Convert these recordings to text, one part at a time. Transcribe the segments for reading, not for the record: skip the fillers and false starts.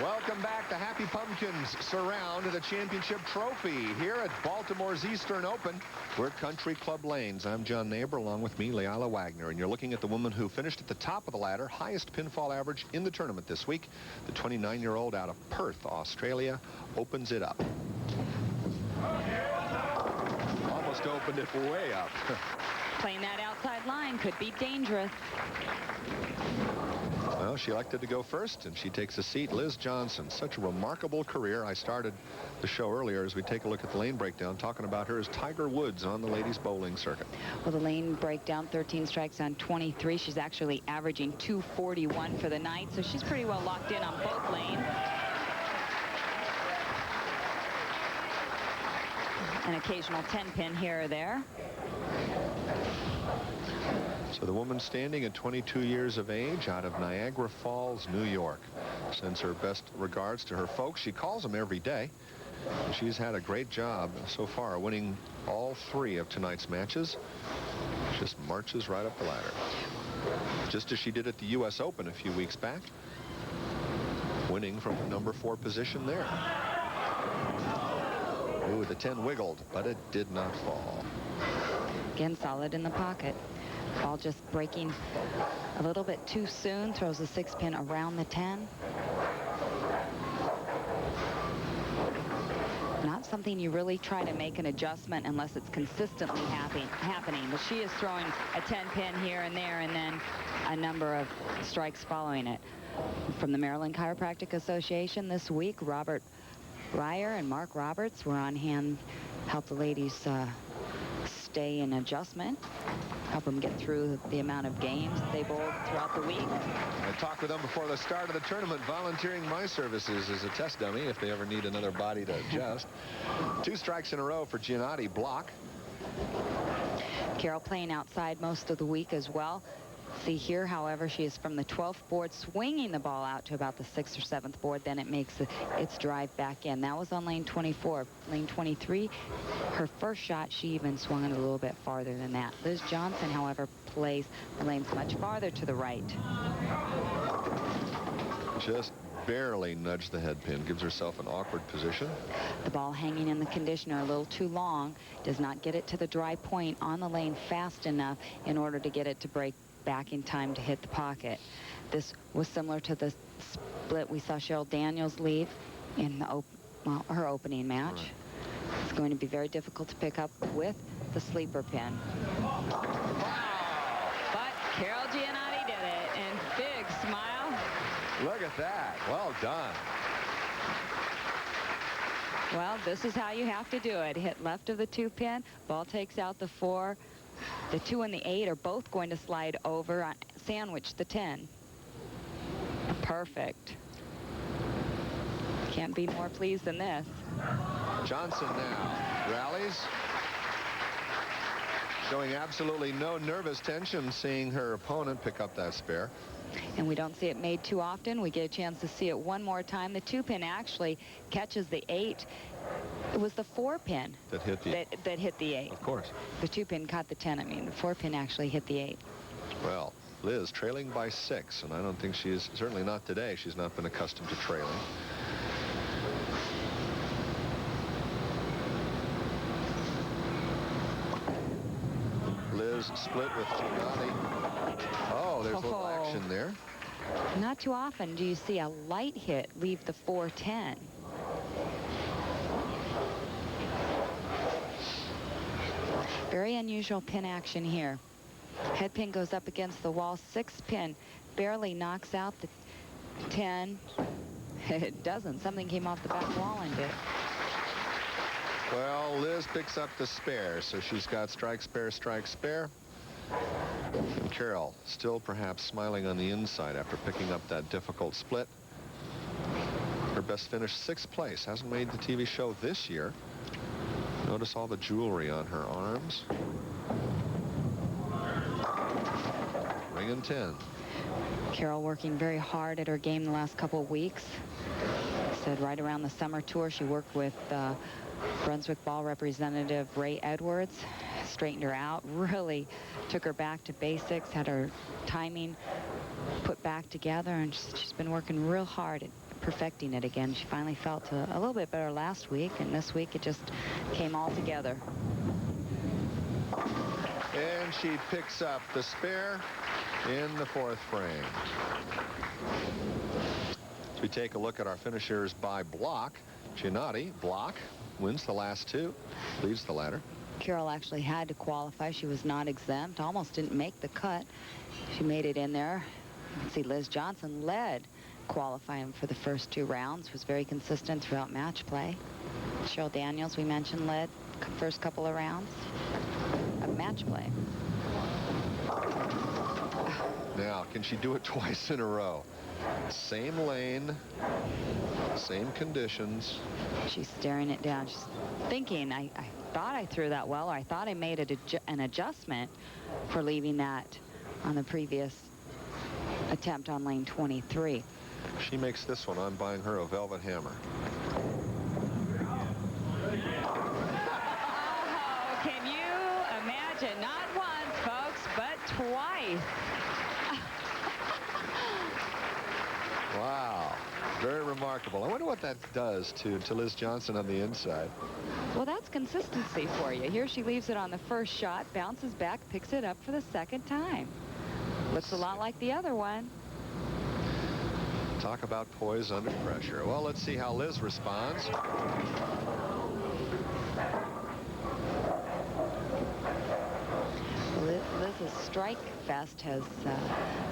Welcome back. The Happy Pumpkins surround the championship trophy here at Baltimore's Eastern Open. We're at Country Club Lanes. I'm John Neighbor, along with me, Leila Wagner. And you're looking at the woman who finished at the top of the ladder, highest pinfall average in the tournament this week. The 29-year-old out of Perth, Australia, opens it up. Almost opened it way up. Playing that outside line could be dangerous. Well, she elected to go first, and she takes a seat. Liz Johnson, such a remarkable career. I started the show earlier as we take a look at the lane breakdown, talking about her as Tiger Woods on the ladies bowling circuit. Well, the lane breakdown, 13 strikes on 23. She's actually averaging 241 for the night, so she's pretty well locked in on both lanes. An occasional 10-pin here or there. So the woman standing at 22 years of age out of Niagara Falls, New York, sends her best regards to her folks. She calls them every day. She's had a great job so far, winning all 3 of tonight's matches. Just marches right up the ladder, just as she did at the U.S. Open a few weeks back, winning from the number 4 position there. Ooh, the 10 wiggled, but it did not fall. Again, solid in the pocket. Ball just breaking a little bit too soon. Throws the 6-pin around the 10. Not something you really try to make an adjustment unless it's consistently happening. But she is throwing a 10-pin here and there, and then a number of strikes following it. From the Maryland Chiropractic Association this week, Robert Ryer and Mark Roberts were on hand, help the ladies stay in adjustment, help them get through the amount of games they bowled throughout the week. I talked with them before the start of the tournament, volunteering my services as a test dummy if they ever need another body to adjust. 2 strikes in a row for Gianotti, block. Carol playing outside most of the week as well. See here, however, she is from the 12th board, swinging the ball out to about the 6th or 7th board. Then it makes its drive back in. That was on lane 24. Lane 23, her first shot, she even swung it a little bit farther than that. Liz Johnson, however, plays the lanes much farther to the right. Just barely nudged the head pin, gives herself an awkward position. The ball hanging in the conditioner a little too long, does not get it to the dry point on the lane fast enough in order to get it to break back in time to hit the pocket. This was similar to the split we saw Cheryl Daniels leave in the her opening match. Right. It's going to be very difficult to pick up with the sleeper pin. Wow. But Carol Gianotti did it, and big smile. Look at that. Well done. Well, this is how you have to do it. Hit left of the 2-pin, ball takes out the 4. The 2 and the 8 are both going to slide over, sandwich the 10. Perfect. Can't be more pleased than this. Johnson now rallies, showing absolutely no nervous tension, seeing her opponent pick up that spare. And we don't see it made too often. We get a chance to see it one more time. The 2-pin actually catches the 8. It was the 4-pin that hit the that hit the 8. Of course. The 2-pin caught the 10. I mean, the 4-pin actually hit the 8. Well, Liz trailing by 6, and I don't think she is, certainly not today. She's not been accustomed to trailing. Liz split with Gianotti. Oh, there's a little action there. Not too often do you see a light hit leave the 4-10. Very unusual pin action here. Head pin goes up against the wall. 6-pin barely knocks out the 10. It doesn't. Something came off the back wall and did. Well, Liz picks up the spare, so she's got strike, spare, strike, spare. And Carol still perhaps smiling on the inside after picking up that difficult split. Her best finish, 6th place. Hasn't made the TV show this year. Notice all the jewelry on her arms. Ring and 10. Carol working very hard at her game the last couple of weeks. Said right around the summer tour she worked with Brunswick ball representative Ray Edwards, straightened her out, really took her back to basics, had her timing put back together, and she's been working real hard at perfecting it again. She finally felt a little bit better last week, and this week it just came all together. And she picks up the spare in the 4th frame. As we take a look at our finishers by block, Gianotti, block, wins the last 2, leads the ladder. Carol actually had to qualify. She was not exempt, almost didn't make the cut. She made it in there. You can see Liz Johnson led qualifying for the first 2 rounds, was very consistent throughout match play. Cheryl Daniels, we mentioned, led first couple of rounds of match play. Now, can she do it twice in a row? Same lane, same conditions. She's staring it down. She's thinking, I thought I threw that well, or I thought I made an adjustment for leaving that on the previous attempt on lane 23. She makes this one. I'm buying her a velvet hammer. Oh, can you imagine? Not once, folks, but twice. Wow. Very remarkable. I wonder what that does to Liz Johnson on the inside. Well, that's consistency for you. Here she leaves it on the first shot, bounces back, picks it up for the second time. Looks a lot like the other one. Talk about poise under pressure. Well, let's see how Liz responds. Liz's strike fest has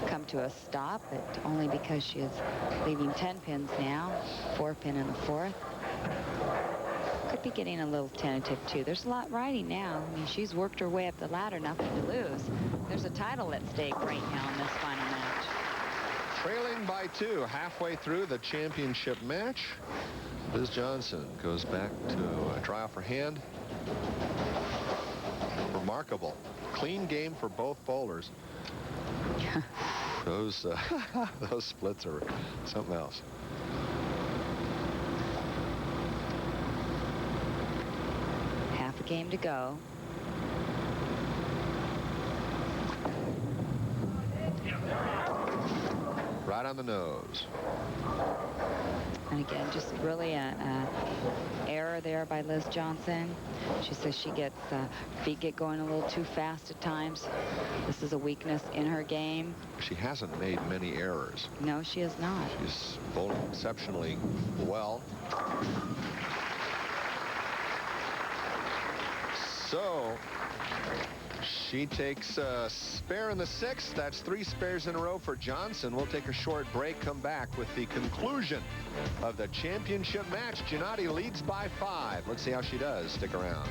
come to a stop, but only because she is leaving 10 pins now, 4 pin in the 4th. Could be getting a little tentative too. There's a lot riding now. I mean, she's worked her way up the ladder, nothing to lose. There's a title at stake right now in this final match. Trailing by 2 halfway through the championship match. Liz Johnson goes back to try off her hand. Remarkable. Clean game for both bowlers. Those splits are something else. Half a game to go. Right on the nose. And again, just really an error there by Liz Johnson. She says she gets feet get going a little too fast at times. This is a weakness in her game. She hasn't made many errors. No, she has not. She's bowling exceptionally well. So she takes a spare in the 6th. That's 3 spares in a row for Johnson. We'll take a short break, come back with the conclusion of the championship match. Gianotti leads by 5. Let's see how she does. Stick around.